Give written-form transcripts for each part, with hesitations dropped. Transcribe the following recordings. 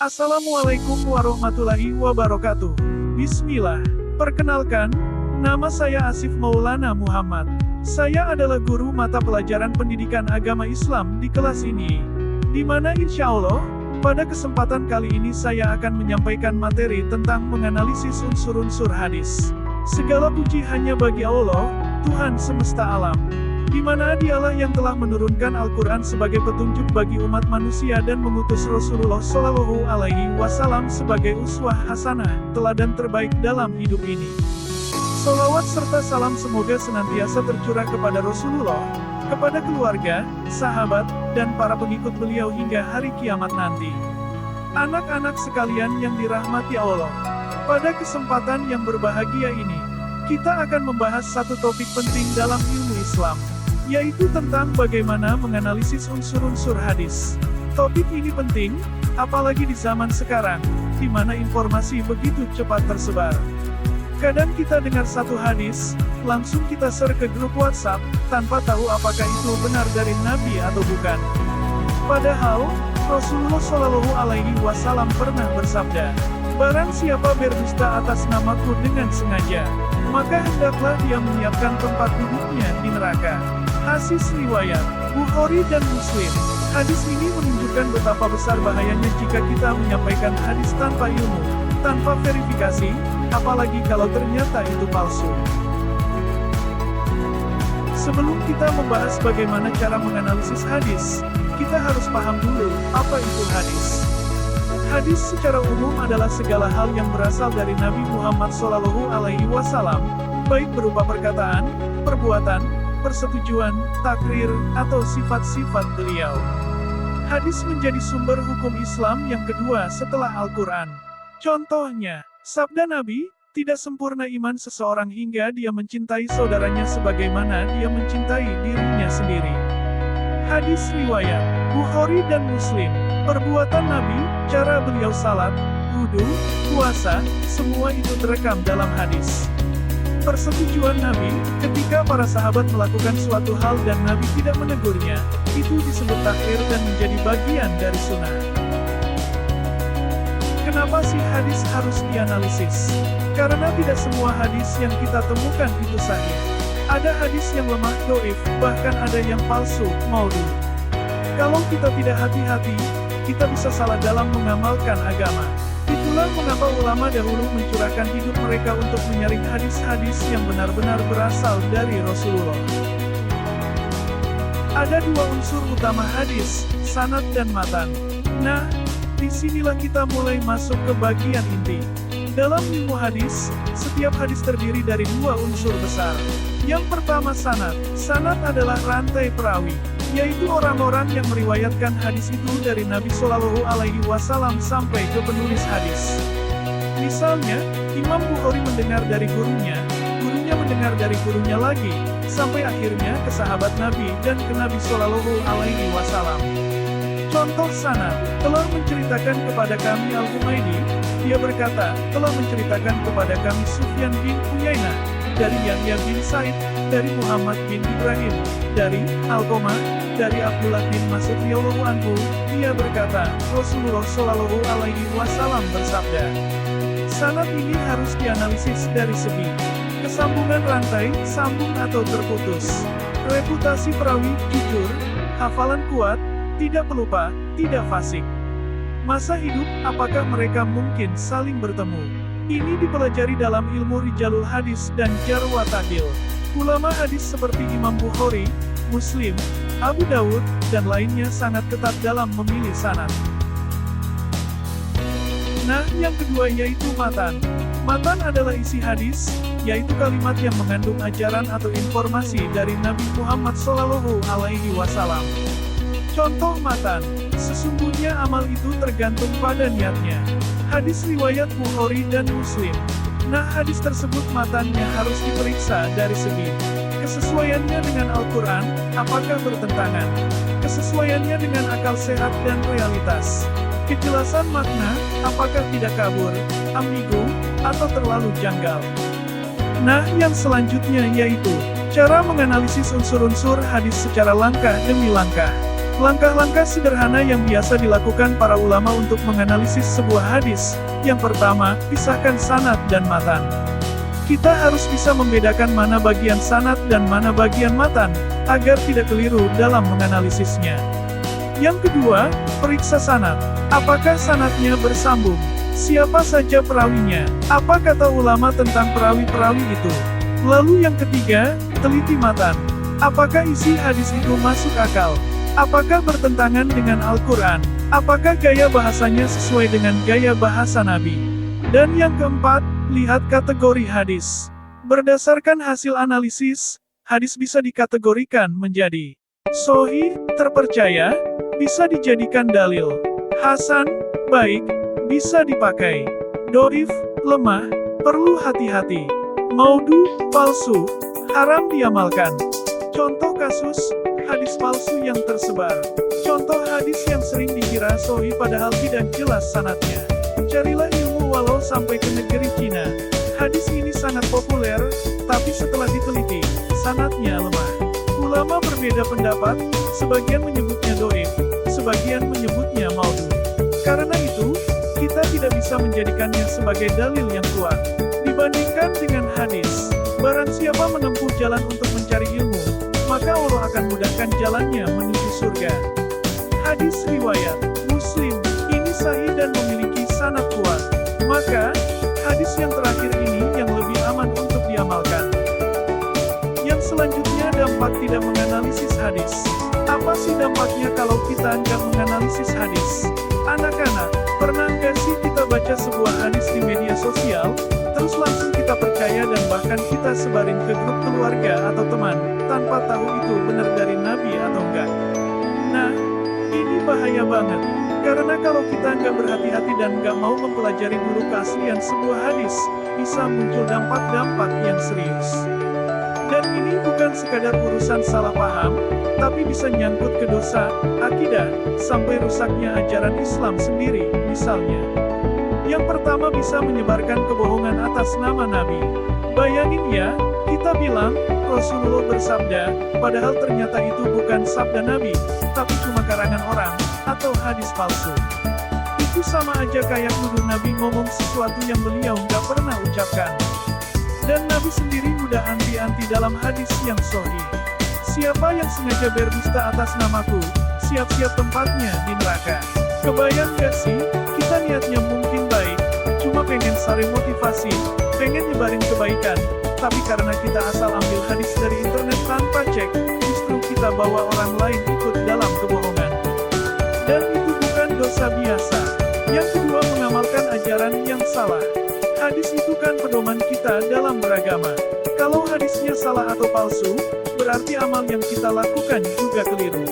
Assalamualaikum warahmatullahi wabarakatuh. Bismillah. Perkenalkan, nama saya Asif Maulana Muhammad. Saya adalah guru mata pelajaran pendidikan agama Islam di kelas ini. Di mana insya Allah, pada kesempatan kali ini saya akan menyampaikan materi tentang menganalisis unsur-unsur hadis. Segala puji hanya bagi Allah, Tuhan semesta alam. Di mana Dialah yang telah menurunkan Al-Quran sebagai petunjuk bagi umat manusia dan mengutus Rasulullah Shallallahu Alaihi Wasallam sebagai uswah hasanah, teladan terbaik dalam hidup ini. Sholawat serta salam semoga senantiasa tercurah kepada Rasulullah, kepada keluarga, sahabat, dan para pengikut beliau hingga hari kiamat nanti. Anak-anak sekalian yang dirahmati Allah, pada kesempatan yang berbahagia ini, kita akan membahas satu topik penting dalam ilmu Islam, yaitu tentang bagaimana menganalisis unsur-unsur hadis. Topik ini penting, apalagi di zaman sekarang, di mana informasi begitu cepat tersebar. Kadang kita dengar satu hadis, langsung kita share ke grup WhatsApp, tanpa tahu apakah itu benar dari Nabi atau bukan. Padahal, Rasulullah Shallallahu Alaihi Wasallam pernah bersabda, "Barang siapa berdusta atas namaku dengan sengaja, maka hendaklah dia menyiapkan tempat duduknya di neraka." Hadis riwayat Bukhari dan Muslim. Hadis ini menunjukkan betapa besar bahayanya jika kita menyampaikan hadis tanpa ilmu, tanpa verifikasi, apalagi kalau ternyata itu palsu. Sebelum kita membahas bagaimana cara menganalisis hadis, kita harus paham dulu, apa itu hadis. Hadis secara umum adalah segala hal yang berasal dari Nabi Muhammad Shallallahu Alaihi Wasallam, baik berupa perkataan, perbuatan, persetujuan, takrir, atau sifat-sifat beliau. Hadis menjadi sumber hukum Islam yang kedua setelah Al-Quran. Contohnya, sabda Nabi, "Tidak sempurna iman seseorang hingga dia mencintai saudaranya sebagaimana dia mencintai dirinya sendiri." Hadis riwayat Bukhari dan Muslim. Perbuatan Nabi, cara beliau salat, wudu, puasa, semua itu terekam dalam hadis. Persetujuan Nabi, ketika para sahabat melakukan suatu hal dan Nabi tidak menegurnya, itu disebut takhir dan menjadi bagian dari sunnah. Kenapa sih hadis harus dianalisis? Karena tidak semua hadis yang kita temukan itu sahih. Ada hadis yang lemah, doif, bahkan ada yang palsu, maudhu. Kalau kita tidak hati-hati, kita bisa salah dalam mengamalkan agama. Itulah mengapa ulama dahulu mencurahkan hidup mereka untuk menyaring hadis-hadis yang benar-benar berasal dari Rasulullah. Ada dua unsur utama hadis, sanad dan matan. Nah, disinilah kita mulai masuk ke bagian inti. Dalam ilmu hadis, setiap hadis terdiri dari dua unsur besar. Yang pertama sanad. Sanad adalah rantai perawi, yaitu orang-orang yang meriwayatkan hadis itu dari Nabi Shallallahu Alaihi Wasallam sampai ke penulis hadis. Misalnya, Imam Bukhari mendengar dari gurunya, gurunya mendengar dari gurunya lagi, sampai akhirnya ke sahabat Nabi dan ke Nabi Shallallahu Alaihi Wasallam. Contoh sanad, telah menceritakan kepada kami Al-Humaydi, dia berkata, telah menceritakan kepada kami Sufyan bin Uyainah, dari Yahya bin Sa'id, dari Muhammad bin Ibrahim, dari Alqamah, dari Abdullah bin Mas'ud radhiyallahu anhu, dia berkata, Rasulullah Shallallahu Alaihi Wasallam bersabda. Sanad ini harus dianalisis dari segi kesambungan rantai, sambung atau terputus, reputasi perawi, jujur, hafalan kuat, tidak pelupa, tidak fasik. Masa hidup, apakah mereka mungkin saling bertemu? Ini dipelajari dalam ilmu rijalul hadis dan jarh wa ta'dil. Ulama hadis seperti Imam Bukhari, Muslim, Abu Dawud, dan lainnya sangat ketat dalam memilih sanad. Nah, yang kedua yaitu matan. Matan adalah isi hadis, yaitu kalimat yang mengandung ajaran atau informasi dari Nabi Muhammad Shallallahu Alaihi Wasallam. Contoh matan, sesungguhnya amal itu tergantung pada niatnya. Hadis riwayat Bukhari dan Muslim. Nah, hadis tersebut matannya harus diperiksa dari segi kesesuaiannya dengan Al-Quran, apakah bertentangan, kesesuaiannya dengan akal sehat dan realitas, kejelasan makna, apakah tidak kabur, ambigu, atau terlalu janggal. Nah, yang selanjutnya yaitu cara menganalisis unsur-unsur hadis secara langkah demi langkah. Langkah-langkah sederhana yang biasa dilakukan para ulama untuk menganalisis sebuah hadis. Yang pertama, pisahkan sanad dan matan. Kita harus bisa membedakan mana bagian sanad dan mana bagian matan, agar tidak keliru dalam menganalisisnya. Yang kedua, periksa sanad. Apakah sanadnya bersambung? Siapa saja perawinya? Apa kata ulama tentang perawi-perawi itu? Lalu yang ketiga, teliti matan. Apakah isi hadis itu masuk akal? Apakah bertentangan dengan Al-Quran? Apakah gaya bahasanya sesuai dengan gaya bahasa Nabi? Dan yang keempat, lihat kategori hadis. Berdasarkan hasil analisis, hadis bisa dikategorikan menjadi sahih, terpercaya, bisa dijadikan dalil, hasan, baik, bisa dipakai, dhaif, lemah, perlu hati-hati, maudhu, palsu, haram diamalkan. Contoh kasus, hadis palsu yang tersebar. Contoh hadis yang sering dikira sahih padahal tidak jelas sanadnya. Carilah ilmu walau sampai ke negeri Cina. Hadis ini sangat populer, tapi setelah diteliti, sanadnya lemah. Ulama berbeda pendapat, sebagian menyebutnya dhaif, sebagian menyebutnya maudhu. Karena itu, kita tidak bisa menjadikannya sebagai dalil yang kuat. Dibandingkan dengan hadis, barang siapa menempuh jalan untuk mencari ilmu, maka Allah akan mudahkan jalannya menuju surga. Hadis riwayat Muslim, ini sahih dan memiliki sanad kuat. Maka, hadis yang terakhir ini yang lebih aman untuk diamalkan. Yang selanjutnya, dampak tidak menganalisis hadis. Apa sih dampaknya kalau kita nggak menganalisis hadis? Anak-anak, pernah nggak sih kita baca sebuah hadis di media sosial, terus langsung kita percaya dan bahkan kita sebarin ke grup keluarga atau teman, tanpa tahu itu benar dari Nabi atau enggak? Nah, ini bahaya banget. Karena kalau kita nggak berhati-hati dan nggak mau mempelajari dulu keaslian sebuah hadis, bisa muncul dampak-dampak yang serius. Dan ini bukan sekadar urusan salah paham, tapi bisa nyangkut ke dosa, akidah, sampai rusaknya ajaran Islam sendiri, misalnya. Yang pertama bisa menyebarkan kebohongan atas nama Nabi. Bayangin ya, kita bilang, Rasulullah bersabda, padahal ternyata itu bukan sabda Nabi, tapi cuma karangan orang, atau hadis palsu. Itu sama aja kayak nuduh Nabi ngomong sesuatu yang beliau nggak pernah ucapkan. Dan Nabi sendiri udah anti-anti dalam hadis yang sahih. Siapa yang sengaja berdusta atas namaku, siap-siap tempatnya di neraka. Kebayang gak sih, kita niatnya mungkin baik, cuma pengen sari motivasi, pengen nyebarin kebaikan, tapi karena kita asal ambil hadis dari internet tanpa cek, justru kita bawa orang lain ikut dalam kebohongan. Dan itu bukan dosa biasa. Yang kedua, mengamalkan ajaran yang salah. Hadis itu kan pedoman kita dalam beragama. Kalau hadisnya salah atau palsu, berarti amal yang kita lakukan juga keliru.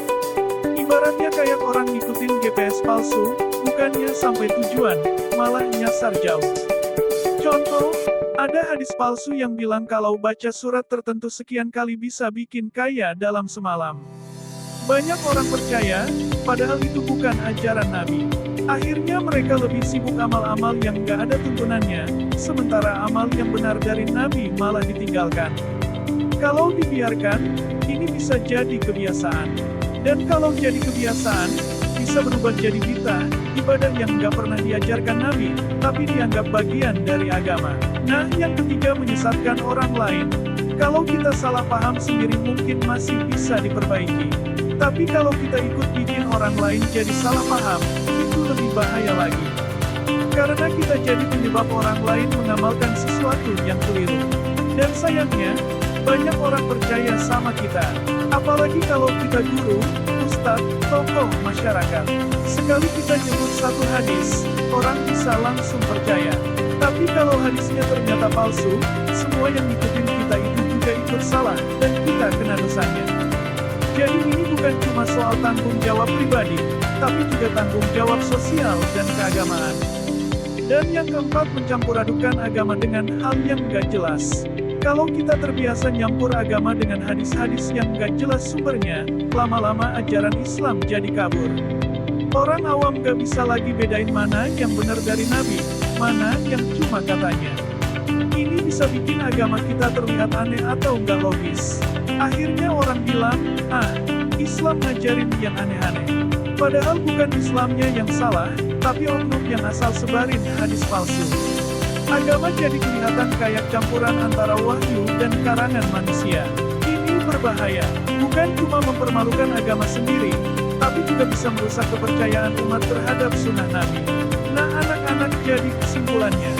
Ibaratnya kayak orang ngikutin GPS palsu, bukannya sampai tujuan, malah nyasar jauh. Contoh, ada hadis palsu yang bilang kalau baca surat tertentu sekian kali bisa bikin kaya dalam semalam. Banyak orang percaya, padahal itu bukan ajaran Nabi. Akhirnya mereka lebih sibuk amal-amal yang gak ada tuntunannya, sementara amal yang benar dari Nabi malah ditinggalkan. Kalau dibiarkan, ini bisa jadi kebiasaan. Dan kalau jadi kebiasaan, bisa berubah jadi bid'ah, ibadah yang gak pernah diajarkan Nabi, tapi dianggap bagian dari agama. Nah, yang ketiga, menyesatkan orang lain. Kalau kita salah paham sendiri mungkin masih bisa diperbaiki. Tapi kalau kita ikut bikin orang lain jadi salah paham, itu lebih bahaya lagi. Karena kita jadi penyebab orang lain mengamalkan sesuatu yang keliru. Dan sayangnya, banyak orang percaya sama kita. Apalagi kalau kita guru, ustadz, tokoh masyarakat. Sekali kita nyebut satu hadis, orang bisa langsung percaya. Tapi kalau hadisnya ternyata palsu, semua yang ngikutin kita itu juga ikut salah, dan kita kena dosanya. Jadi ini bukan cuma soal tanggung jawab pribadi, tapi juga tanggung jawab sosial dan keagamaan. Dan yang keempat, mencampur adukan agama dengan hal yang gak jelas. Kalau kita terbiasa nyampur agama dengan hadis-hadis yang gak jelas sumbernya, lama-lama ajaran Islam jadi kabur. Orang awam gak bisa lagi bedain mana yang benar dari Nabi, mana yang cuma katanya. Ini bisa bikin agama kita terlihat aneh atau gak logis. Akhirnya orang bilang, Islam ngajarin yang aneh-aneh. Padahal bukan Islamnya yang salah, tapi oknum yang asal sebarin hadis palsu. Agama jadi kelihatan kayak campuran antara wahyu dan karangan manusia. Ini berbahaya, bukan cuma mempermalukan agama sendiri, tapi juga bisa merusak kepercayaan umat terhadap sunnah Nabi. Nah anak-anak, jadi kesimpulannya,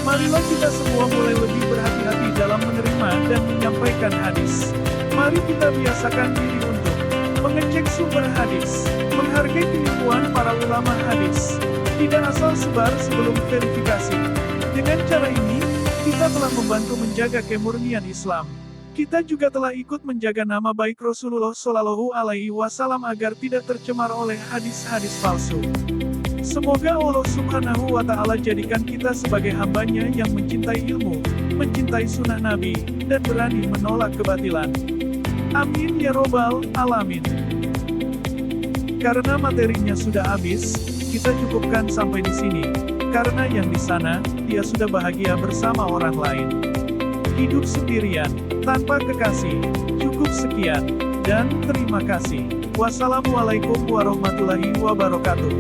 marilah kita semua mulai lebih berhati-hati dalam menerima dan menyampaikan hadis. Mari kita biasakan diri untuk mengecek sumber hadis, menghargai keilmuan para ulama hadis, tidak asal sebar sebelum verifikasi. Dengan cara ini, kita telah membantu menjaga kemurnian Islam. Kita juga telah ikut menjaga nama baik Rasulullah Shallallahu Alaihi Wasallam agar tidak tercemar oleh hadis-hadis palsu. Semoga Allah Subhanahu wa Ta'ala jadikan kita sebagai hambanya yang mencintai ilmu, mencintai sunnah Nabi, dan berani menolak kebatilan. Amin ya robbal alamin. Karena materinya sudah habis, kita cukupkan sampai di sini. Karena yang di sana, dia sudah bahagia bersama orang lain. Hidup sendirian, tanpa kekasih. Cukup sekian, dan terima kasih. Wassalamualaikum warahmatullahi wabarakatuh.